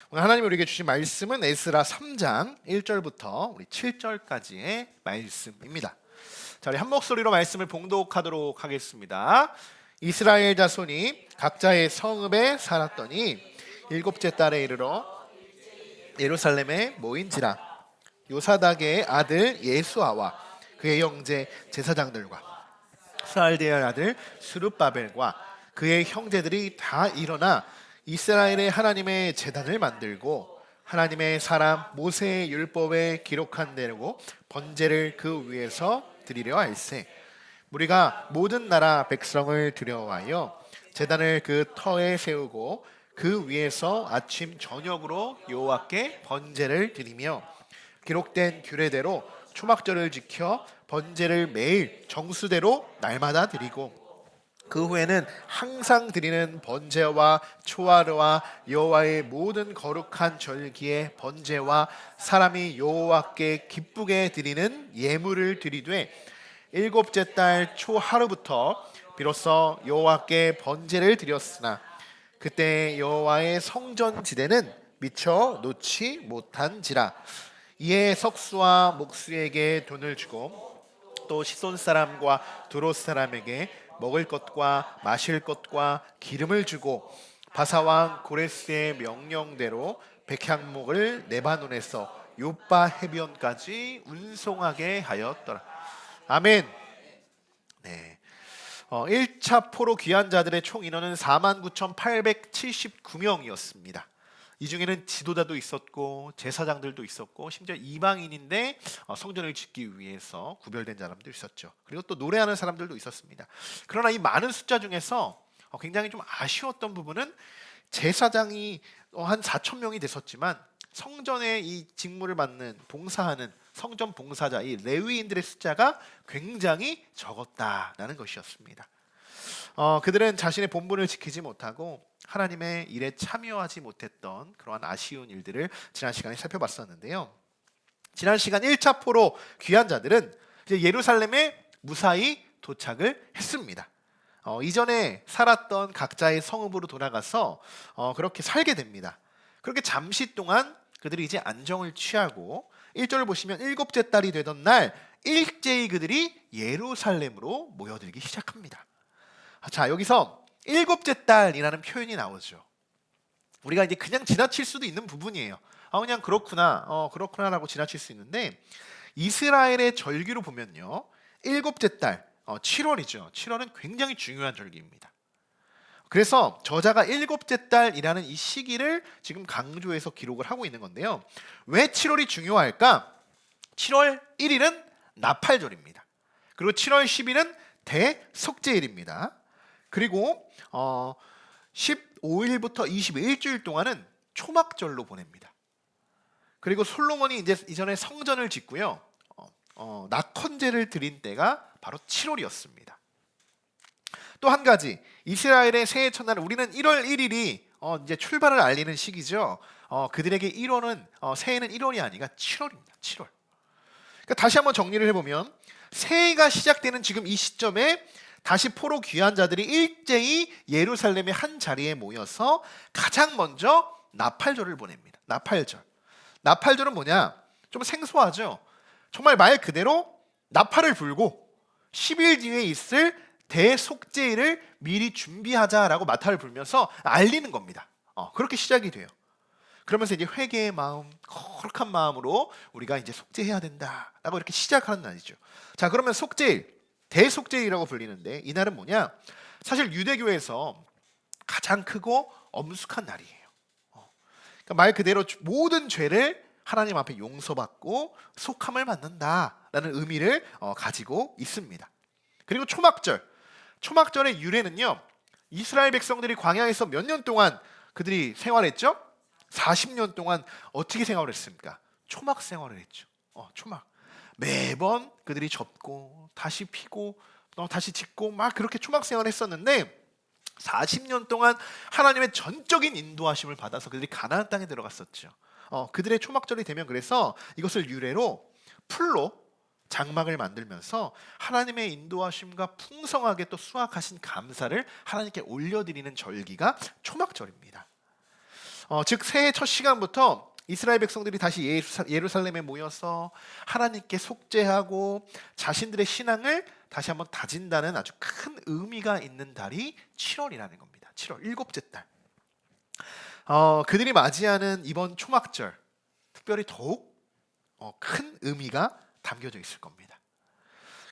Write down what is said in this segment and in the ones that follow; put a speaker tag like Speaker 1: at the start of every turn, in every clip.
Speaker 1: 오늘 하나님이 우리에게 주신 말씀은 에스라 3장 1절부터 우리 7절까지의 말씀입니다. 자, 우리 한 목소리로 말씀을 봉독하도록 하겠습니다. 이스라엘 자손이 각자의 성읍에 살았더니 일곱째 달에 이르러 예루살렘에 모인지라. 요사닥의 아들 예수아와 그의 형제 제사장들과 스알디엘 아들 스룹바벨과 그의 형제들이 다 일어나 이스라엘의 하나님의 제단을 만들고 하나님의 사람 모세의 율법에 기록한 대로 번제를 그 위에서 드리려 할세. 우리가 모든 나라 백성을 들여와여 제단을 그 터에 세우고 그 위에서 아침 저녁으로 여호와께 번제를 드리며 기록된 규례대로 초막절을 지켜 번제를 매일 정수대로 날마다 드리고 그 후에는 항상 드리는 번제와 초하루와 여호와의 모든 거룩한 절기의 번제와 사람이 여호와께 기쁘게 드리는 예물을 드리되 일곱째 달 초하루부터 비로소 여호와께 번제를 드렸으나 그때 여호와의 성전 지대는 미처 놓지 못한지라. 이에 석수와 목수에게 돈을 주고 또 시손 사람과 두롯 사람에게 먹을 것과 마실 것과 기름을 주고 바사왕 고레스의 명령대로 백향목을 레바논에서 요빠 해변까지 운송하게 하였더라. 아멘. 네. 1차 포로 귀한 자들의 총 인원은 49,879명이었습니다. 이 중에는 지도자도 있었고 제사장들도 있었고 심지어 이방인인데 성전을 짓기 위해서 구별된 사람도 있었죠. 그리고 또 노래하는 사람들도 있었습니다. 그러나 이 많은 숫자 중에서 굉장히 좀 아쉬웠던 부분은 제사장이 한 4천 명이 됐었지만 성전의 이 직무를 맡는 봉사하는 성전 봉사자 이 레위인들의 숫자가 굉장히 적었다라는 것이었습니다. 그들은 자신의 본분을 지키지 못하고 하나님의 일에 참여하지 못했던 그러한 아쉬운 일들을 지난 시간에 살펴봤었는데요. 지난 시간 1차 포로 귀한 자들은 이제 예루살렘에 무사히 도착을 했습니다. 이전에 살았던 각자의 성읍으로 돌아가서 그렇게 살게 됩니다. 그렇게 잠시 동안 그들이 이제 안정을 취하고 1절을 보시면 일곱째 달이 되던 날 일제히 그들이 예루살렘으로 모여들기 시작합니다. 자, 여기서 일곱째 달이라는 표현이 나오죠. 우리가 이제 그냥 지나칠 수도 있는 부분이에요. 그냥 그렇구나라고 지나칠 수 있는데 이스라엘의 절기로 보면요, 일곱째 달 7월이죠. 7월은 굉장히 중요한 절기입니다. 그래서 저자가 일곱째 달이라는 이 시기를 지금 강조해서 기록을 하고 있는 건데요. 왜 7월이 중요할까? 7월 1일은 나팔절입니다. 그리고 7월 10일은 대속죄일입니다. 그리고 15일부터 21주일 동안은 초막절로 보냅니다. 그리고 솔로몬이 이제 이전에 성전을 짓고요, 낙헌제를 드린 때가 바로 7월이었습니다. 또 한 가지, 이스라엘의 새해 첫날 우리는 1월 1일이 이제 출발을 알리는 시기죠. 그들에게 1월은 새해는 1월이 아니라 7월입니다. 7월. 그러니까 다시 한번 정리를 해보면 새해가 시작되는 지금 이 시점에 다시 포로 귀한 자들이 일제히 예루살렘의 한 자리에 모여서 가장 먼저 나팔절을 보냅니다. 나팔절. 나팔절은 뭐냐? 좀 생소하죠? 정말 말 그대로 나팔을 불고 10일 뒤에 있을 대속죄일을 미리 준비하자라고 나팔을 불면서 알리는 겁니다. 그렇게 시작이 돼요. 그러면서 이제 회개의 마음, 거룩한 마음으로 우리가 이제 속죄해야 된다라고 이렇게 시작하는 날이죠. 자, 그러면 속죄일, 대속죄일이라고 불리는데 이날은 뭐냐? 사실 유대교에서 가장 크고 엄숙한 날이에요. 그러니까 말 그대로 모든 죄를 하나님 앞에 용서받고 속함을 받는다라는 의미를 가지고 있습니다. 그리고 초막절의 유래는요, 이스라엘 백성들이 광야에서 몇 년 동안 그들이 생활했죠? 40년 동안 어떻게 생활을 했습니까? 초막 생활을 했죠. 초막. 매번 그들이 접고 다시 피고 다시 짓고 막 그렇게 초막 생활을 했었는데 40년 동안 하나님의 전적인 인도하심을 받아서 그들이 가나안 땅에 들어갔었죠. 그들의 초막절이 되면 그래서 이것을 유래로 풀로 장막을 만들면서 하나님의 인도하심과 풍성하게 또 수확하신 감사를 하나님께 올려드리는 절기가 초막절입니다. 즉 새해 첫 시간부터 이스라엘 백성들이 다시 예루살렘에 모여서 하나님께 속죄하고 자신들의 신앙을 다시 한번 다진다는 아주 큰 의미가 있는 달이 7월이라는 겁니다. 7월 일곱째 달. 그들이 맞이하는 이번 초막절, 특별히 더욱 큰 의미가 담겨져 있을 겁니다.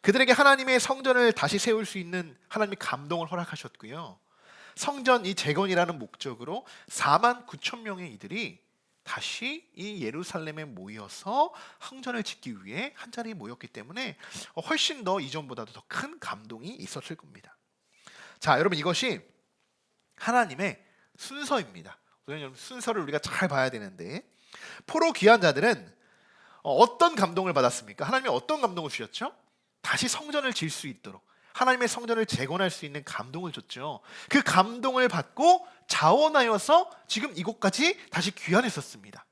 Speaker 1: 그들에게 하나님의 성전을 다시 세울 수 있는 하나님의 감동을 허락하셨고요. 성전 이 재건이라는 목적으로 4만 9천 명의 이들이 다시 이 예루살렘에 모여서 성전을 짓기 위해 한자리에 모였기 때문에 훨씬 더 이전보다도 더 큰 감동이 있었을 겁니다. 자, 여러분 이것이 하나님의 순서입니다. 여러분 순서를 우리가 잘 봐야 되는데 포로 귀한 자들은 어떤 감동을 받았습니까? 하나님이 어떤 감동을 주셨죠? 다시 성전을 지을 수 있도록 하나님의 성전을 재건할 수 있는 감동을 줬죠. 그 감동을 받고 자원하여서 지금 이곳까지 다시 귀환했었습니다.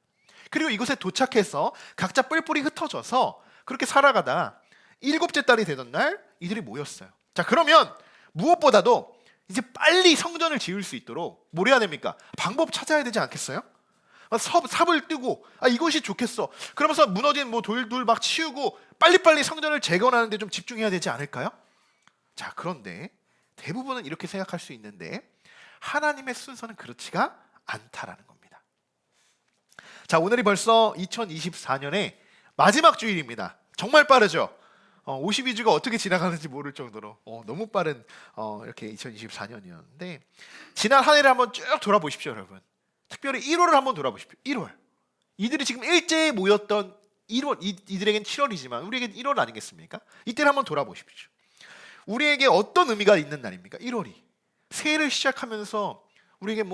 Speaker 1: 그리고 이곳에 도착해서 각자 뿔뿔이 흩어져서 그렇게 살아가다 일곱째 달이 되던 날 이들이 모였어요. 자, 그러면 무엇보다도 이제 빨리 성전을 지을 수 있도록 뭘 해야 됩니까? 방법 찾아야 되지 않겠어요? 삽을 뜨고 이것이 좋겠어. 그러면서 무너진 돌 막 치우고 빨리빨리 성전을 재건하는 데 좀 집중해야 되지 않을까요? 자, 그런데 대부분은 이렇게 생각할 수 있는데 하나님의 순서는 그렇지가 않다라는 겁니다. 자, 오늘이 벌써 2024년의 마지막 주일입니다. 정말 빠르죠? 52주가 어떻게 지나가는지 모를 정도로 너무 빠른 이렇게 2024년이었는데 지난 한 해를 한번 쭉 돌아보십시오, 여러분. 특별히 1월을 한번 돌아보십시오. 1월. 이들이 지금 일제에 모였던 1월, 이들에겐 7월이지만 우리에겐 1월 아니겠습니까? 이때를 한번 돌아보십시오. 우리에게 어떤 의미가 있는 날입니까? 1월이. 새해를 시작하면서 우리에게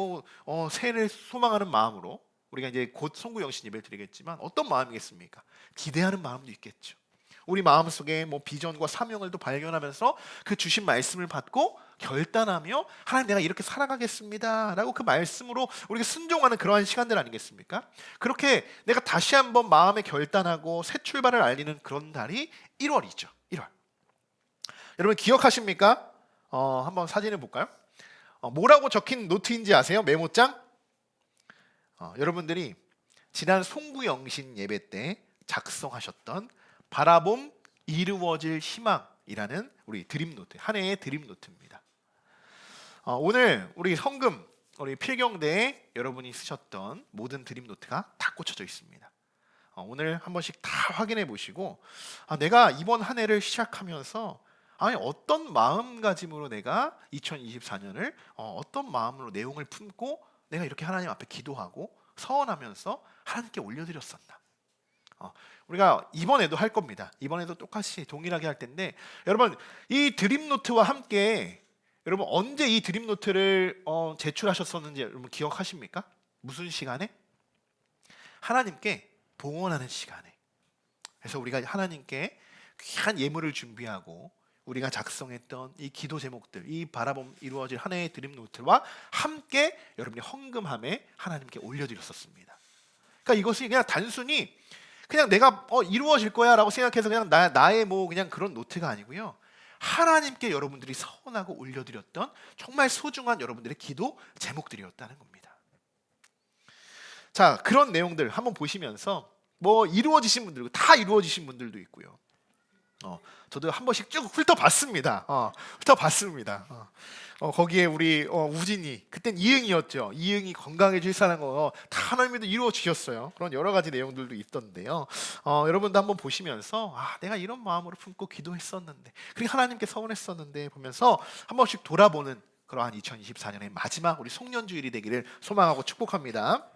Speaker 1: 새해를 소망하는 마음으로 우리가 이제 곧 송구영신 예배를 드리겠지만 어떤 마음이겠습니까? 기대하는 마음도 있겠죠. 우리 마음속에 비전과 사명을 또 발견하면서 그 주신 말씀을 받고 결단하며 하나님 내가 이렇게 살아가겠습니다 라고 그 말씀으로 우리가 순종하는 그러한 시간들 아니겠습니까? 그렇게 내가 다시 한번 마음에 결단하고 새 출발을 알리는 그런 달이 1월이죠. 1월. 여러분 기억하십니까? 한번 사진을 볼까요? 뭐라고 적힌 노트인지 아세요? 메모장? 여러분들이 지난 송구영신 예배 때 작성하셨던 바라봄 이루어질 희망이라는 우리 드림노트, 한 해의 드림노트입니다. 오늘 우리 성금, 우리 필경대에 여러분이 쓰셨던 모든 드림노트가 다 꽂혀져 있습니다. 오늘 한 번씩 다 확인해 보시고 내가 이번 한 해를 시작하면서 어떤 마음가짐으로 내가 2024년을 어떤 마음으로 내용을 품고 내가 이렇게 하나님 앞에 기도하고 서원하면서 하나님께 올려드렸었나. 우리가 이번에도 할 겁니다. 이번에도 똑같이 동일하게 할 텐데 여러분 이 드림노트와 함께 여러분 언제 이 드림노트를 제출하셨었는지 여러분 기억하십니까? 무슨 시간에? 하나님께 봉헌하는 시간에. 그래서 우리가 하나님께 귀한 예물을 준비하고 우리가 작성했던 이 기도 제목들, 이 바라봄 이루어질 한 해의 드림노트와 함께 여러분이 헌금함에 하나님께 올려드렸었습니다. 그러니까 이것이 그냥 단순히 그냥 내가 이루어질 거야라고 생각해서 그냥 나의 그냥 그런 노트가 아니고요. 하나님께 여러분들이 서원하고 올려드렸던 정말 소중한 여러분들의 기도 제목들이었다는 겁니다. 자, 그런 내용들 한번 보시면서 이루어지신 분들도 다 이루어지신 분들도 있고요. 저도 한 번씩 쭉 훑어봤습니다. 거기에 우리 우진이 그땐 이응이었죠. 이응이 건강해질 사는 거 다 하나님께서 이루어 주셨어요. 그런 여러 가지 내용들도 있던데요. 여러분도 한번 보시면서 내가 이런 마음으로 품고 기도했었는데, 그리고 하나님께 서원했었는데 보면서 한 번씩 돌아보는 그러한 2024년의 마지막 우리 송년주일이 되기를 소망하고 축복합니다.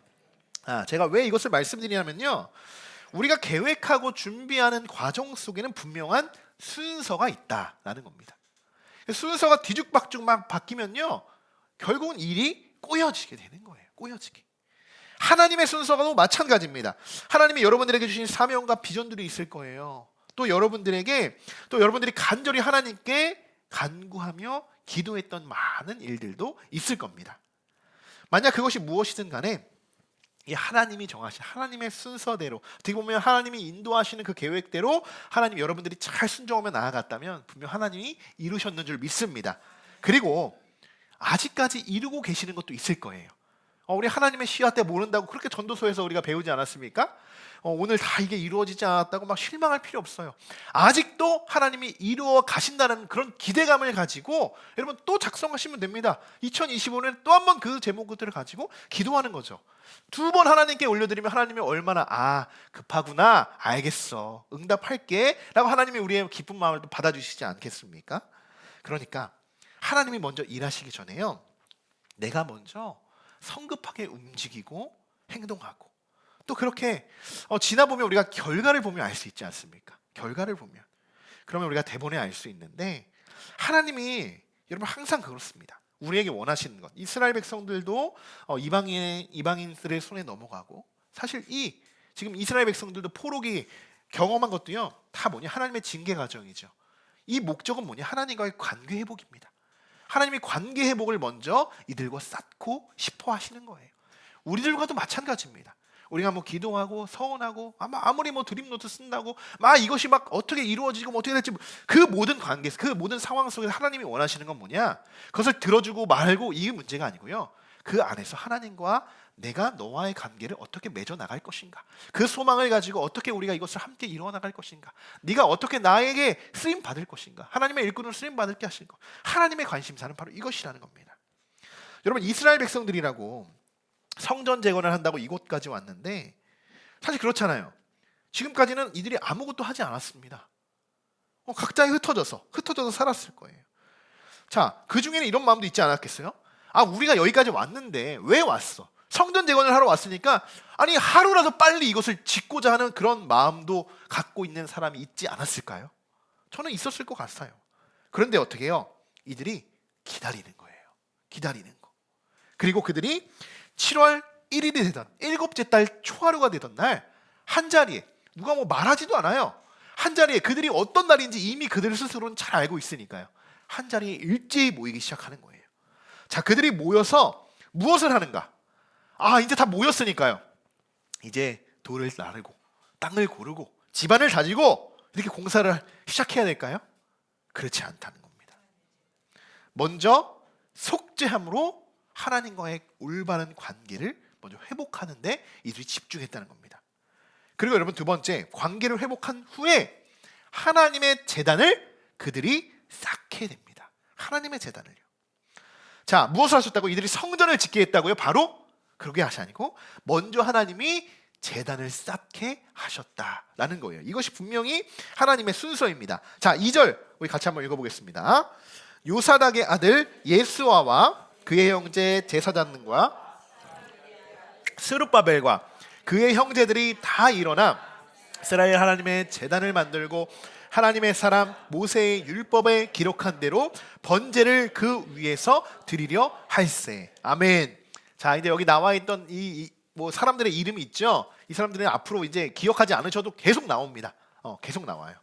Speaker 1: 제가 왜 이것을 말씀드리냐면요. 우리가 계획하고 준비하는 과정 속에는 분명한 순서가 있다라는 겁니다. 순서가 뒤죽박죽 막 바뀌면요, 결국은 일이 꼬여지게 되는 거예요. 꼬여지게. 하나님의 순서가도 마찬가지입니다. 하나님이 여러분들에게 주신 사명과 비전들이 있을 거예요. 또 여러분들이 간절히 하나님께 간구하며 기도했던 많은 일들도 있을 겁니다. 만약 그것이 무엇이든 간에 이 하나님이 정하신 하나님의 순서대로, 어떻게 보면 하나님이 인도하시는 그 계획대로 하나님 여러분들이 잘 순종하며 나아갔다면 분명 하나님이 이루셨는 줄 믿습니다. 그리고 아직까지 이루고 계시는 것도 있을 거예요. 우리 하나님의 씨앗 때 모른다고 그렇게 전도서에서 우리가 배우지 않았습니까? 오늘 다 이게 이루어지지 않았다고 막 실망할 필요 없어요. 아직도 하나님이 이루어 가신다는 그런 기대감을 가지고 여러분 또 작성하시면 됩니다. 2025년 또 한 번 그 제목들을 가지고 기도하는 거죠. 2번 하나님께 올려드리면 하나님이 얼마나 급하구나, 알겠어, 응답할게 라고 하나님이 우리의 기쁜 마음을 또 받아주시지 않겠습니까? 그러니까 하나님이 먼저 일하시기 전에요, 내가 먼저 성급하게 움직이고 행동하고, 또 그렇게 지나보면 우리가 결과를 보면 알 수 있지 않습니까? 결과를 보면 그러면 우리가 대본에 알 수 있는데, 하나님이 여러분 항상 그렇습니다. 우리에게 원하시는 것, 이스라엘 백성들도 이방인들의 손에 넘어가고, 사실 지금 이스라엘 백성들도 포로기 경험한 것도요, 다 뭐냐, 하나님의 징계 과정이죠. 이 목적은 뭐냐, 하나님과의 관계 회복입니다. 하나님이 관계 회복을 먼저 이들과 쌓고 싶어 하시는 거예요. 우리들과도 마찬가지입니다. 우리가 뭐 기도하고 서원하고 아무리 뭐 드림노트 쓴다고 이것이 막 어떻게 이루어지고 뭐 어떻게 될지, 그 모든 관계, 그 모든 상황 속에서 하나님이 원하시는 건 뭐냐, 그것을 들어주고 말고 이게 문제가 아니고요, 그 안에서 하나님과 내가 너와의 관계를 어떻게 맺어 나갈 것인가, 그 소망을 가지고 어떻게 우리가 이것을 함께 이루어 나갈 것인가, 네가 어떻게 나에게 쓰임 받을 것인가, 하나님의 일꾼으로 쓰임 받을게 하신 것, 하나님의 관심사는 바로 이것이라는 겁니다. 여러분, 이스라엘 백성들이라고 성전 재건을 한다고 이곳까지 왔는데, 사실 그렇잖아요. 지금까지는 이들이 아무것도 하지 않았습니다. 각자에 흩어져서 살았을 거예요. 자, 그 중에는 이런 마음도 있지 않았겠어요? 우리가 여기까지 왔는데 왜 왔어? 성전 재건을 하러 왔으니까 하루라도 빨리 이것을 짓고자 하는 그런 마음도 갖고 있는 사람이 있지 않았을까요? 저는 있었을 것 같아요. 그런데 어떻게 해요? 이들이 기다리는 거예요. 기다리는 거. 그리고 그들이 7월 1일이 되던, 7째 달 초하루가 되던 날, 한자리에, 누가 뭐 말하지도 않아요. 한자리에, 그들이 어떤 날인지 이미 그들 스스로는 잘 알고 있으니까요, 한자리에 일제히 모이기 시작하는 거예요. 자, 그들이 모여서 무엇을 하는가? 이제 다 모였으니까요, 이제 돌을 나르고 땅을 고르고 집안을 다지고 이렇게 공사를 시작해야 될까요? 그렇지 않다는 겁니다. 먼저 속죄함으로 하나님과의 올바른 관계를 먼저 회복하는데 이들이 집중했다는 겁니다. 그리고 여러분, 2번째, 관계를 회복한 후에 하나님의 제단을 그들이 쌓게 됩니다. 하나님의 제단을요. 자, 무엇을 하셨다고? 이들이 성전을 짓게 했다고요? 바로 그러게 하시 아니고 먼저 하나님이 제단을 쌓게 하셨다라는 거예요. 이것이 분명히 하나님의 순서입니다. 자, 2절 우리 같이 한번 읽어보겠습니다. 요사닥의 아들 예수아와 그의 형제 제사장과 스룹바벨과 그의 형제들이 다 일어나 이스라엘 하나님의 제단을 만들고 하나님의 사람 모세의 율법에 기록한 대로 번제를 그 위에서 드리려 할세. 아멘. 자, 이제 여기 나와 있던 뭐 사람들의 이름이 있죠. 이 사람들은 앞으로 이제 기억하지 않으셔도 계속 나옵니다. 계속 나와요.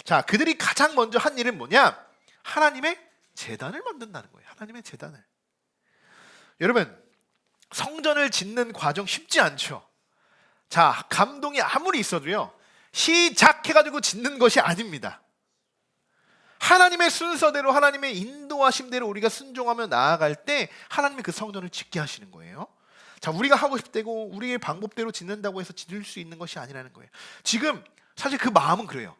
Speaker 1: 자, 그들이 가장 먼저 한 일은 뭐냐? 하나님의 제단을 만든다는 거예요. 하나님의 제단을. 여러분, 성전을 짓는 과정 쉽지 않죠. 자, 감동이 아무리 있어도요, 시작해가지고 짓는 것이 아닙니다. 하나님의 순서대로, 하나님의 인도하심대로 우리가 순종하며 나아갈 때 하나님이 그 성전을 짓게 하시는 거예요. 자, 우리가 하고 싶대고 우리의 방법대로 짓는다고 해서 짓을 수 있는 것이 아니라는 거예요. 지금 사실 그 마음은 그래요.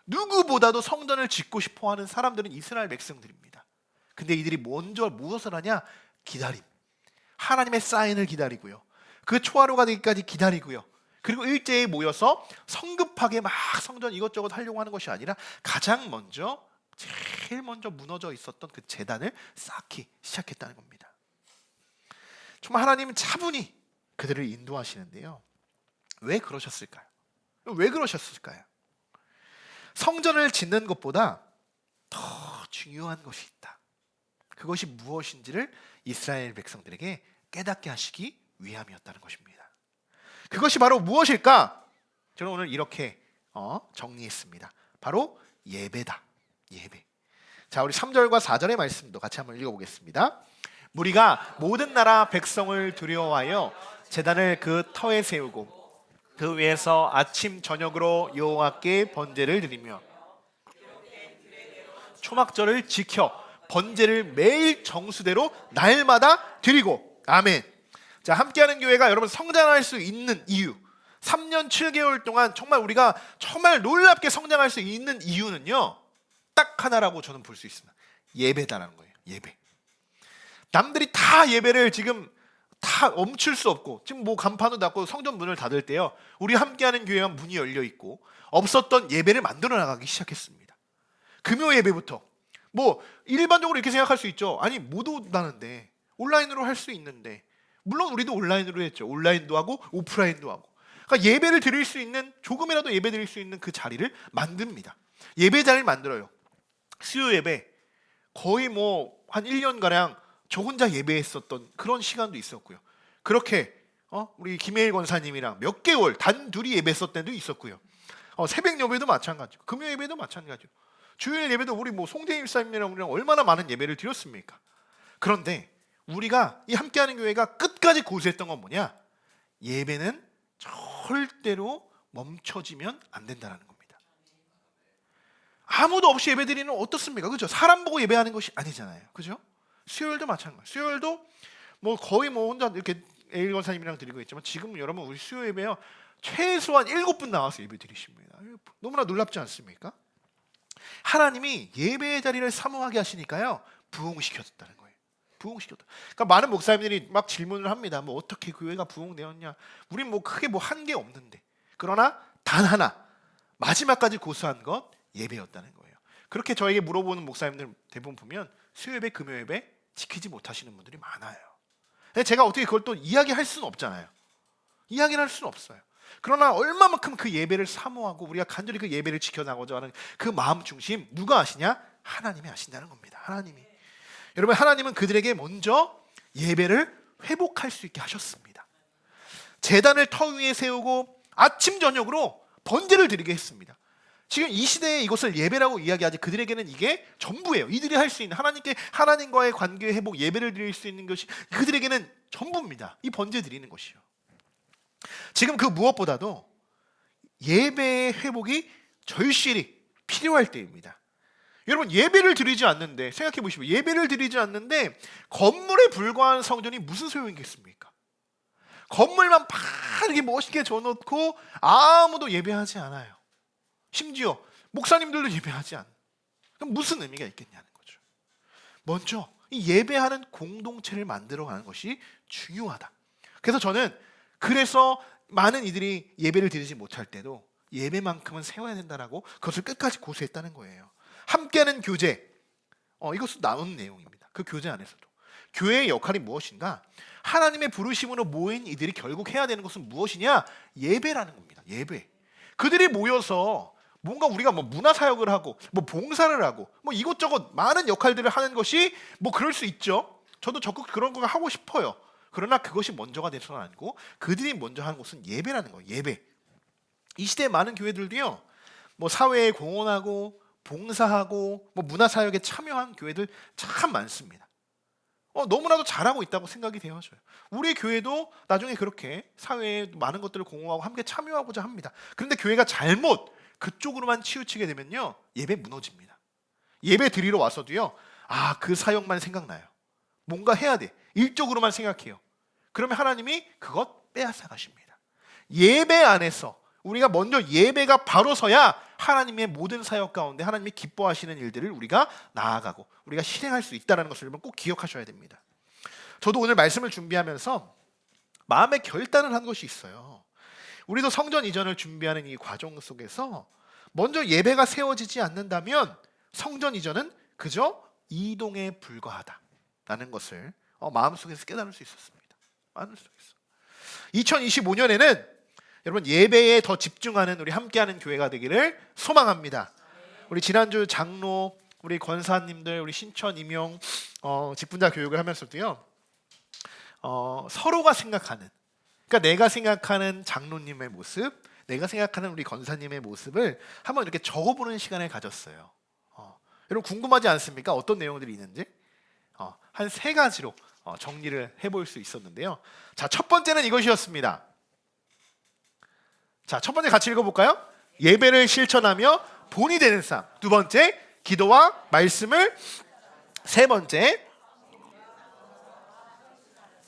Speaker 1: 누구보다도 성전을 짓고 싶어하는 사람들은 이스라엘 백성들입니다. 근데 이들이 먼저 무엇을 하냐? 기다림. 하나님의 사인을 기다리고요, 그 초하루가 되기까지 기다리고요, 그리고 일제히 모여서 성급하게 막 성전 이것저것 하려고 하는 것이 아니라 가장 먼저, 제일 먼저 무너져 있었던 그 제단을 쌓기 시작했다는 겁니다. 정말 하나님은 차분히 그들을 인도하시는데요, 왜 그러셨을까요? 왜 그러셨을까요? 성전을 짓는 것보다 더 중요한 것이 있다. 그것이 무엇인지를 이스라엘 백성들에게 깨닫게 하시기 위함이었다는 것입니다. 그것이 바로 무엇일까? 저는 오늘 이렇게 정리했습니다. 바로 예배다. 예배. 자, 우리 3절과 4절의 말씀도 같이 한번 읽어보겠습니다. 무리가 모든 나라 백성을 두려워하여 제단을 그 터에 세우고 그 위에서 아침 저녁으로 여호와께 번제를 드리며 초막절을 지켜 번제를 매일 정수대로 날마다 드리고. 아멘. 자, 함께하는 교회가 여러분 성장할 수 있는 이유, 3년 7개월 동안 정말 우리가 정말 놀랍게 성장할 수 있는 이유는요, 딱 하나라고 저는 볼 수 있습니다. 예배다라는 거예요. 예배. 남들이 다 예배를 지금 다 멈출 수 없고, 지금 뭐 간판도 닫고 성전 문을 닫을 때요, 우리 함께하는 교회가 문이 열려 있고 없었던 예배를 만들어 나가기 시작했습니다. 금요 예배부터. 뭐 일반적으로 이렇게 생각할 수 있죠. 아니 못 온다는데, 온라인으로 할 수 있는데. 물론 우리도 온라인으로 했죠. 온라인도 하고 오프라인도 하고. 그러니까 예배를 드릴 수 있는, 조금이라도 예배 드릴 수 있는 그 자리를 만듭니다. 예배 자리를 만들어요. 수요 예배 거의 뭐 한 1년가량 저 혼자 예배했었던 그런 시간도 있었고요. 그렇게 우리 김혜일 권사님이랑 몇 개월 단둘이 예배했었던 때도 있었고요. 새벽 예배도 마찬가지고, 금요 예배도 마찬가지고, 주일 예배도 우리 뭐 송재임 사님이랑 우리랑 얼마나 많은 예배를 드렸습니까? 그런데 우리가 이 함께하는 교회가 끝까지 고수했던 건 뭐냐? 예배는 절대로 멈춰지면 안 된다는 겁니다. 아무도 없이 예배드리는 어떻습니까? 그죠? 사람 보고 예배하는 것이 아니잖아요. 그죠? 수요일도 마찬가지. 수요일도 뭐 거의 뭐 혼자 이렇게 에일 권사님이랑 드리고 있지만, 지금 여러분 우리 수요 예배요 최소한 7분 나와서 예배 드리십니다. 너무나 놀랍지 않습니까? 하나님이 예배의 자리를 사모하게 하시니까요, 부흥시켰다는 거예요. 부흥시켰다. 그러니까 많은 목사님들이 막 질문을 합니다. 뭐 어떻게 교회가 부흥되었냐? 우린 뭐 크게 뭐 한 게 없는데. 그러나 단 하나, 마지막까지 고수한 것 예배였다는 거예요. 그렇게 저에게 물어보는 목사님들 대부분 보면 수요예배, 금요예배 지키지 못하시는 분들이 많아요. 제가 어떻게 그걸 또 이야기할 수는 없잖아요. 이야기를 할 수는 없어요. 그러나 얼마만큼 그 예배를 사모하고 우리가 간절히 그 예배를 지켜나가고자 하는 그 마음 중심, 누가 아시냐? 하나님이 아신다는 겁니다. 하나님이. 여러분, 하나님은 그들에게 먼저 예배를 회복할 수 있게 하셨습니다. 제단을 터 위에 세우고 아침 저녁으로 번제를 드리게 했습니다. 지금 이 시대에 이것을 예배라고 이야기하지, 그들에게는 이게 전부예요. 이들이 할 수 있는 하나님과의 관계 회복, 예배를 드릴 수 있는 것이 그들에게는 전부입니다. 이 번제 드리는 것이요. 지금 그 무엇보다도 예배의 회복이 절실히 필요할 때입니다. 여러분, 예배를 드리지 않는데, 생각해 보시면 예배를 드리지 않는데 건물에 불과한 성전이 무슨 소용이겠습니까? 건물만 파랗게 멋있게 줘놓고 아무도 예배하지 않아요. 심지어 목사님들도 예배하지 않는, 그럼 무슨 의미가 있겠냐는 거죠. 먼저 이 예배하는 공동체를 만들어가는 것이 중요하다. 그래서 저는 많은 이들이 예배를 드리지 못할 때도 예배만큼은 세워야 된다라고 그것을 끝까지 고수했다는 거예요. 함께하는 교제, 이것은 나온 내용입니다. 그 교제 안에서도 교회의 역할이 무엇인가? 하나님의 부르심으로 모인 이들이 결국 해야 되는 것은 무엇이냐? 예배라는 겁니다. 예배. 그들이 모여서 뭔가 우리가 뭐 문화사역을 하고 뭐 봉사를 하고 뭐 이것저것 많은 역할들을 하는 것이 뭐 그럴 수 있죠. 저도 적극 그런 거 하고 싶어요. 그러나 그것이 먼저가 돼서는 아니고 그들이 먼저 하는 것은 예배라는 거예요. 예배. 이 시대의 많은 교회들도요, 뭐 사회에 공헌하고 봉사하고 뭐 문화사역에 참여한 교회들 참 많습니다. 너무나도 잘하고 있다고 생각이 되어져요. 우리 교회도 나중에 그렇게 사회에 많은 것들을 공헌하고 함께 참여하고자 합니다. 그런데 교회가 잘못 그쪽으로만 치우치게 되면요, 예배 무너집니다. 예배 드리러 와서도요, 그 사역만 생각나요. 뭔가 해야 돼. 일적으로만 생각해요. 그러면 하나님이 그것 빼앗아 가십니다. 예배 안에서 우리가 먼저 예배가 바로 서야 하나님의 모든 사역 가운데 하나님이 기뻐하시는 일들을 우리가 나아가고 우리가 실행할 수 있다는 것을 여러분 꼭 기억하셔야 됩니다. 저도 오늘 말씀을 준비하면서 마음의 결단을 한 것이 있어요. 우리도 성전 이전을 준비하는 이 과정 속에서 먼저 예배가 세워지지 않는다면 성전 이전은 그저 이동에 불과하다라는 것을 마음속에서 깨달을 수 있었습니다. 2025년에는 여러분 예배에 더 집중하는 우리 함께하는 교회가 되기를 소망합니다. 우리 지난주 장로, 우리 권사님들, 우리 신천 임용 직분자 교육을 하면서도요, 서로가 생각하는, 그러니까 내가 생각하는 장로님의 모습, 내가 생각하는 우리 권사님의 모습을 한번 이렇게 적어보는 시간을 가졌어요. 여러분 궁금하지 않습니까? 어떤 내용들이 있는지? 한 3가지로 정리를 해볼 수 있었는데요. 자, 첫 번째는 이것이었습니다. 자, 첫 번째 같이 읽어볼까요? 예배를 실천하며 본이 되는 삶. 두 번째, 기도와 말씀을. 세 번째,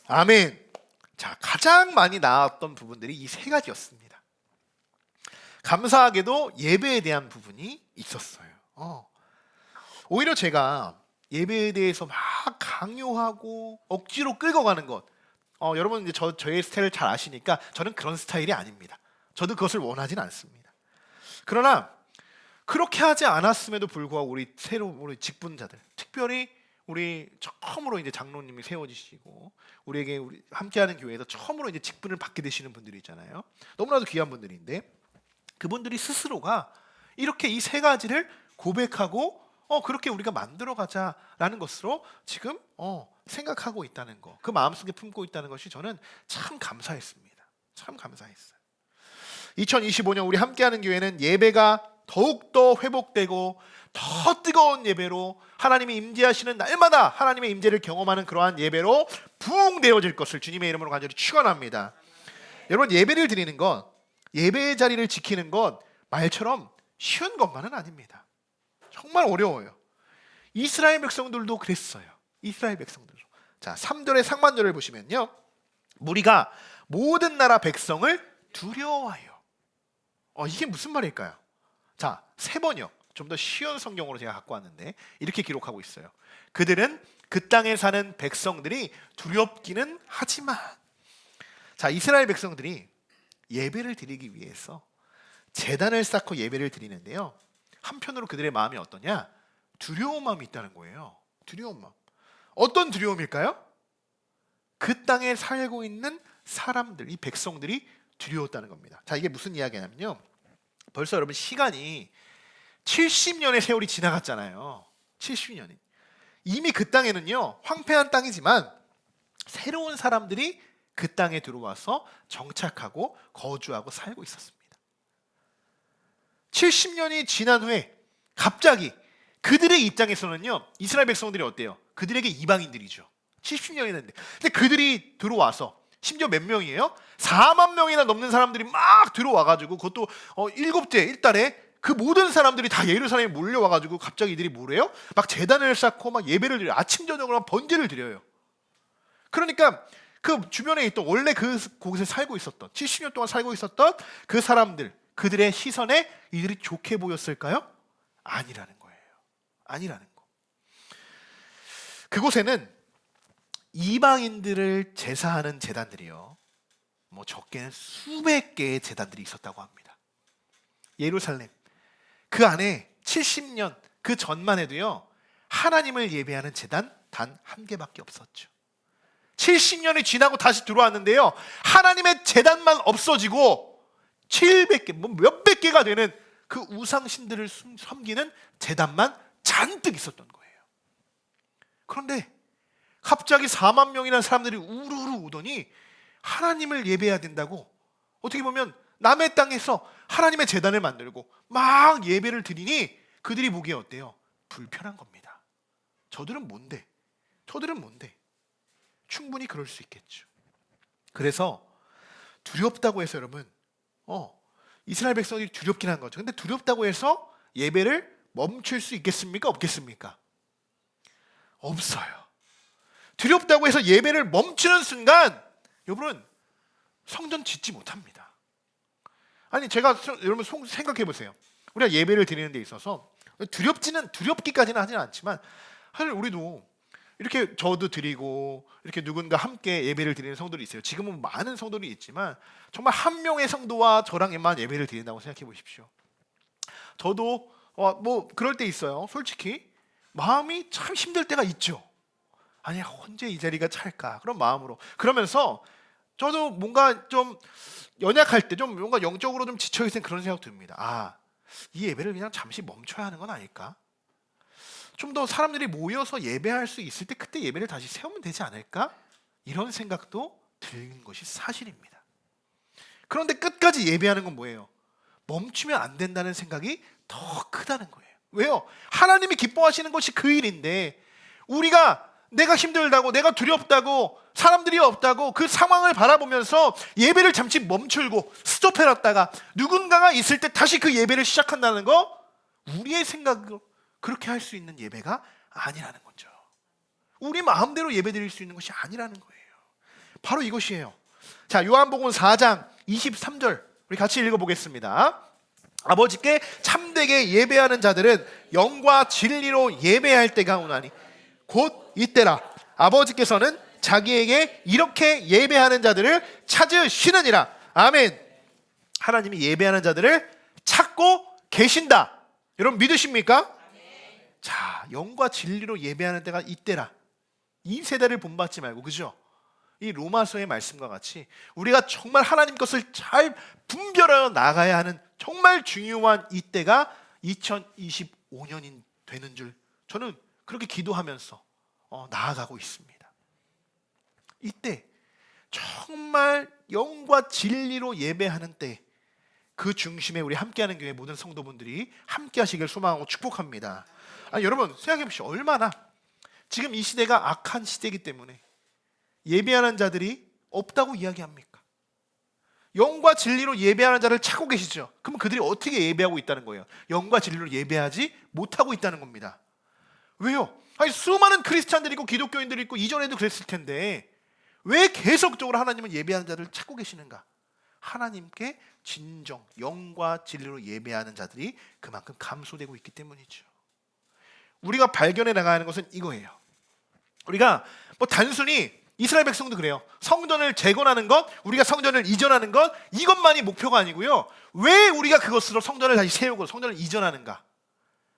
Speaker 1: 아멘. 자, 가장 많이 나왔던 부분들이 이 세 가지였습니다. 감사하게도 예배에 대한 부분이 있었어요. 오히려 제가 예배에 대해서 막 강요하고 억지로 끌고 가는 것, 여러분 이제 저의 스타일을 잘 아시니까 저는 그런 스타일이 아닙니다. 저도 그것을 원하진 않습니다. 그러나 그렇게 하지 않았음에도 불구하고 우리 직분자들, 특별히 우리 처음으로 이제 장로님이 세워지시고 우리 함께하는 교회에서 처음으로 이제 직분을 받게 되시는 분들이 있잖아요. 너무나도 귀한 분들인데 그분들이 스스로가 이렇게 이 세 가지를 고백하고 그렇게 우리가 만들어가자라는 것으로 지금 생각하고 있다는 거, 그 마음속에 품고 있다는 것이 저는 참 감사했습니다. 참 감사했어요. 2025년 우리 함께하는 교회는 예배가 더욱더 회복되고 더 뜨거운 예배로 하나님이 임재하시는 날마다 하나님의 임재를 경험하는 그러한 예배로 부흥되어질 것을 주님의 이름으로 간절히 축원합니다. 여러분, 예배를 드리는 것, 예배의 자리를 지키는 것 말처럼 쉬운 것만은 아닙니다. 정말 어려워요. 이스라엘 백성들도 그랬어요. 이스라엘 백성들도. 자, 3절의 상반절을 보시면요, 무리가 모든 나라 백성을 두려워하여. 이게 무슨 말일까요? 자, 세 번역, 좀 더 쉬운 성경으로 제가 갖고 왔는데 이렇게 기록하고 있어요. 그들은 그 땅에 사는 백성들이 두렵기는 하지만. 자, 이스라엘 백성들이 예배를 드리기 위해서 제단을 쌓고 예배를 드리는데요, 한편으로 그들의 마음이 어떠냐? 두려운 마음이 있다는 거예요. 두려운 마음. 어떤 두려움일까요? 그 땅에 살고 있는 사람들, 이 백성들이 두려웠다는 겁니다. 자, 이게 무슨 이야기냐면요, 벌써 여러분 시간이 70년의 세월이 지나갔잖아요. 70년이. 이미 그 땅에는요, 황폐한 땅이지만 새로운 사람들이 그 땅에 들어와서 정착하고 거주하고 살고 있었습니다. 70년이 지난 후에 갑자기 그들의 입장에서는요, 이스라엘 백성들이 어때요? 그들에게 이방인들이죠. 70년이 됐는데. 근데 그들이 들어와서 심지어 몇 명이에요? 4만 명이나 넘는 사람들이 막 들어와가지고, 그것도 7째 1달에 그 모든 사람들이 다 예루살렘에 몰려와가지고 갑자기 이들이 뭐래요? 막 제단을 쌓고 막 예배를 드려요. 아침 저녁으로 막 번제를 드려요. 그러니까 그 주변에 있던, 원래 거기서 살고 있었던, 70년 동안 살고 있었던 그 사람들, 그들의 시선에 이들이 좋게 보였을까요? 아니라는 거예요. 아니라는 거. 그곳에는 이방인들을 제사하는 제단들이요, 뭐 적게는 수백 개의 제단들이 있었다고 합니다. 예루살렘 그 안에 70년 그 전만 해도요, 하나님을 예배하는 제단 단 한 개밖에 없었죠. 70년이 지나고 다시 들어왔는데요, 하나님의 제단만 없어지고 700개, 뭐 몇백 개가 되는 그 우상신들을 섬기는 제단만 잔뜩 있었던 거예요. 그런데 갑자기 4만 명이라는 사람들이 우르르 오더니 하나님을 예배해야 된다고, 어떻게 보면 남의 땅에서 하나님의 제단을 만들고 막 예배를 드리니 그들이 보기에 어때요? 불편한 겁니다. 저들은 뭔데? 충분히 그럴 수 있겠죠. 그래서 두렵다고 해서 여러분, 이스라엘 백성들이 두렵긴 한 거죠. 근데 두렵다고 해서 예배를 멈출 수 있겠습니까? 없겠습니까? 없어요. 두렵다고 해서 예배를 멈추는 순간 여러분, 성전 짓지 못합니다. 아니, 여러분 생각해 보세요. 우리가 예배를 드리는 데 있어서 두렵기까지는 하지는 않지만, 사실 우리도 이렇게 저도 드리고 이렇게 누군가 함께 예배를 드리는 성도들이 있어요. 지금은 많은 성도들이 있지만 정말 한 명의 성도와 저랑만 예배를 드린다고 생각해 보십시오. 저도 뭐 그럴 때 있어요. 솔직히 마음이 참 힘들 때가 있죠. 아니, 언제 이 자리가 찰까, 그런 마음으로. 그러면서 저도 뭔가 좀 연약할 때, 좀 뭔가 영적으로 좀 지쳐있을 때 그런 생각 듭니다. 이 예배를 그냥 잠시 멈춰야 하는 건 아닐까? 좀 더 사람들이 모여서 예배할 수 있을 때 그때 예배를 다시 세우면 되지 않을까? 이런 생각도 드는 것이 사실입니다. 그런데 끝까지 예배하는 건 뭐예요? 멈추면 안 된다는 생각이 더 크다는 거예요. 왜요? 하나님이 기뻐하시는 것이 그 일인데, 내가 힘들다고, 내가 두렵다고, 사람들이 없다고 그 상황을 바라보면서 예배를 잠시 멈추고 스톱해놨다가 누군가가 있을 때 다시 그 예배를 시작한다는 거, 우리의 생각으로 그렇게 할 수 있는 예배가 아니라는 거죠. 우리 마음대로 예배 드릴 수 있는 것이 아니라는 거예요. 바로 이것이에요. 자, 요한복음 4장 23절 우리 같이 읽어보겠습니다. 아버지께 참되게 예배하는 자들은 영과 진리로 예배할 때가 오나니 곧 이때라. 아버지께서는 자기에게 이렇게 예배하는 자들을 찾으시느니라. 아멘. 하나님이 예배하는 자들을 찾고 계신다. 여러분 믿으십니까? 자, 영과 진리로 예배하는 때가 이때라. 이 세대를 본받지 말고, 그죠? 이 로마서의 말씀과 같이 우리가 정말 하나님 것을 잘 분별하여 나가야 하는 정말 중요한 이때가 2025년이 되는 줄 저는 그렇게 기도하면서 나아가고 있습니다. 이때 정말 영과 진리로 예배하는 때 그 중심에 우리 함께하는 교회 모든 성도분들이 함께하시길 소망하고 축복합니다. 아니, 여러분 생각해 보시죠. 얼마나 지금 이 시대가 악한 시대이기 때문에 예배하는 자들이 없다고 이야기합니까? 영과 진리로 예배하는 자를 찾고 계시죠. 그럼 그들이 어떻게 예배하고 있다는 거예요? 영과 진리로 예배하지 못하고 있다는 겁니다. 왜요? 아니, 수많은 크리스찬들이 있고 기독교인들이 있고 이전에도 그랬을 텐데 왜 계속적으로 하나님은 예배하는 자들을 찾고 계시는가? 하나님께 진정 영과 진리로 예배하는 자들이 그만큼 감소되고 있기 때문이죠. 우리가 발견해 나가야 하는 것은 이거예요. 우리가 뭐 단순히 이스라엘 백성도 그래요. 성전을 재건하는 것, 우리가 성전을 이전하는 것, 이것만이 목표가 아니고요. 왜 우리가 그것으로 성전을 다시 세우고 성전을 이전하는가?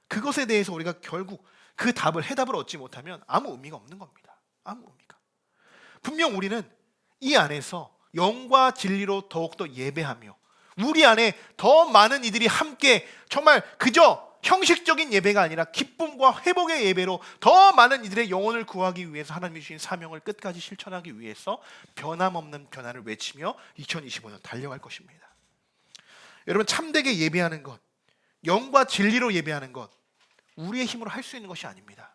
Speaker 1: 그것에 대해서 우리가 결국 그 해답을 얻지 못하면 아무 의미가 없는 겁니다. 아무 의미가. 분명 우리는 이 안에서 영과 진리로 더욱더 예배하며 우리 안에 더 많은 이들이 함께 정말 그저 형식적인 예배가 아니라 기쁨과 회복의 예배로 더 많은 이들의 영혼을 구하기 위해서 하나님이 주신 사명을 끝까지 실천하기 위해서 변함없는 변화를 외치며 2025년 달려갈 것입니다. 여러분, 참되게 예배하는 것, 영과 진리로 예배하는 것, 우리의 힘으로 할 수 있는 것이 아닙니다.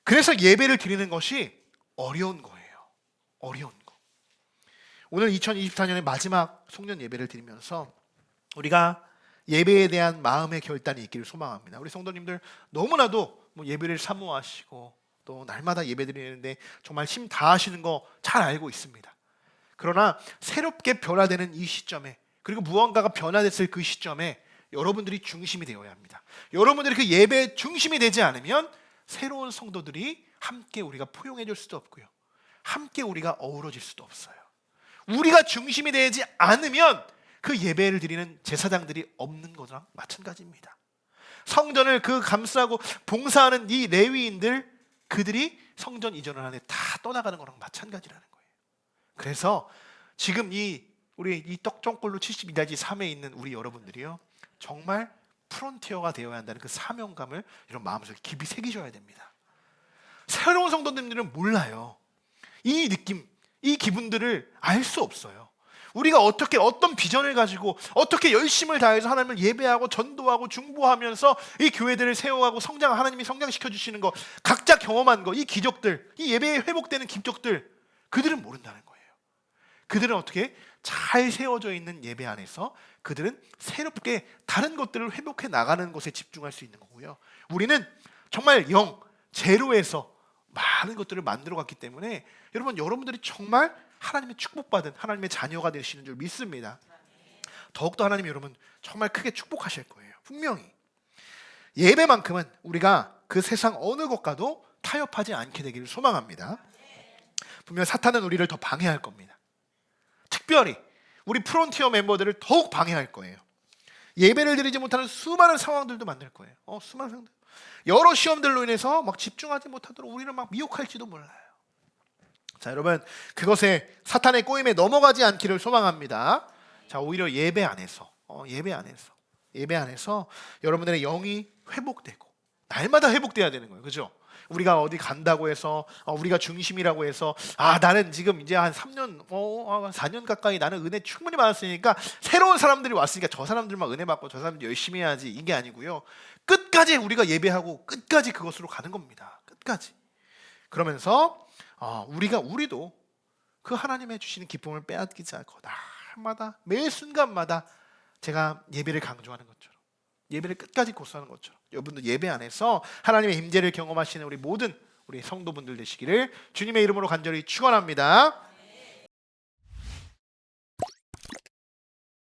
Speaker 1: 그래서 예배를 드리는 것이 어려운 거예요. 어려운 거. 오늘 2024년의 마지막 송년 예배를 드리면서 우리가 예배에 대한 마음의 결단이 있기를 소망합니다. 우리 성도님들 너무나도 예배를 사모하시고 또 날마다 예배 드리는데 정말 힘 다하시는 거 잘 알고 있습니다. 그러나 새롭게 변화되는 이 시점에, 그리고 무언가가 변화됐을 그 시점에 여러분들이 중심이 되어야 합니다. 여러분들이 그 예배의 중심이 되지 않으면 새로운 성도들이 함께 우리가 포용해 줄 수도 없고요, 함께 우리가 어우러질 수도 없어요. 우리가 중심이 되지 않으면 그 예배를 드리는 제사장들이 없는 거랑 마찬가지입니다. 성전을 감싸고 봉사하는 이 레위인들, 그들이 성전 이전을 하는데 다 떠나가는 거랑 마찬가지라는 거예요. 그래서 지금 우리 이 떡종골로 72다지 3에 있는 우리 여러분들이요, 정말 프론티어가 되어야 한다는 그 사명감을 이런 마음속에 깊이 새기셔야 됩니다. 새로운 성도님들은 몰라요. 이 느낌, 이 기분들을 알 수 없어요. 우리가 어떻게 어떤 비전을 가지고 어떻게 열심을 다해서 하나님을 예배하고 전도하고 중보하면서 이 교회들을 세워가고 하나님이 성장시켜 주시는 거, 각자 경험한 거, 이 기적들, 이 예배에 회복되는 기적들, 그들은 모른다는 거예요. 그들은 어떻게 잘 세워져 있는 예배 안에서 그들은 새롭게 다른 것들을 회복해 나가는 것에 집중할 수 있는 거고요. 우리는 정말 제로에서 많은 것들을 만들어 갔기 때문에 여러분들이 정말 하나님의 축복받은 하나님의 자녀가 되시는 줄 믿습니다. 더욱더 하나님이 여러분 정말 크게 축복하실 거예요. 분명히 예배만큼은 우리가 그 세상 어느 것과도 타협하지 않게 되기를 소망합니다. 분명 사탄은 우리를 더 방해할 겁니다. 특별히 우리 프론티어 멤버들을 더욱 방해할 거예요. 예배를 드리지 못하는 수많은 상황들도 만들 거예요. 수많은 상황들, 여러 시험들로 인해서 막 집중하지 못하도록 우리를 막 미혹할지도 몰라요. 자, 여러분, 그것에 사탄의 꼬임에 넘어가지 않기를 소망합니다. 자, 오히려 예배 안에서 여러분들의 영이 회복되고 날마다 회복돼야 되는 거예요. 그죠? 우리가 어디 간다고 해서 우리가 중심이라고 해서 나는 지금 이제 한 3년 4년 가까이 나는 은혜 충분히 받았으니까 새로운 사람들이 왔으니까 저 사람들만 은혜 받고 저 사람들 열심히 해야지, 이게 아니고요. 끝까지 우리가 예배하고 끝까지 그것으로 가는 겁니다. 끝까지. 그러면서 우리도 그 하나님의 주시는 기쁨을 빼앗기지 않고 날마다 매 순간마다 제가 예배를 강조하는 것처럼, 예배를 끝까지 고수하는 것처럼 여러분도 예배 안에서 하나님의 임재를 경험하시는 우리 모든 우리 성도분들 되시기를 주님의 이름으로 간절히 축원합니다.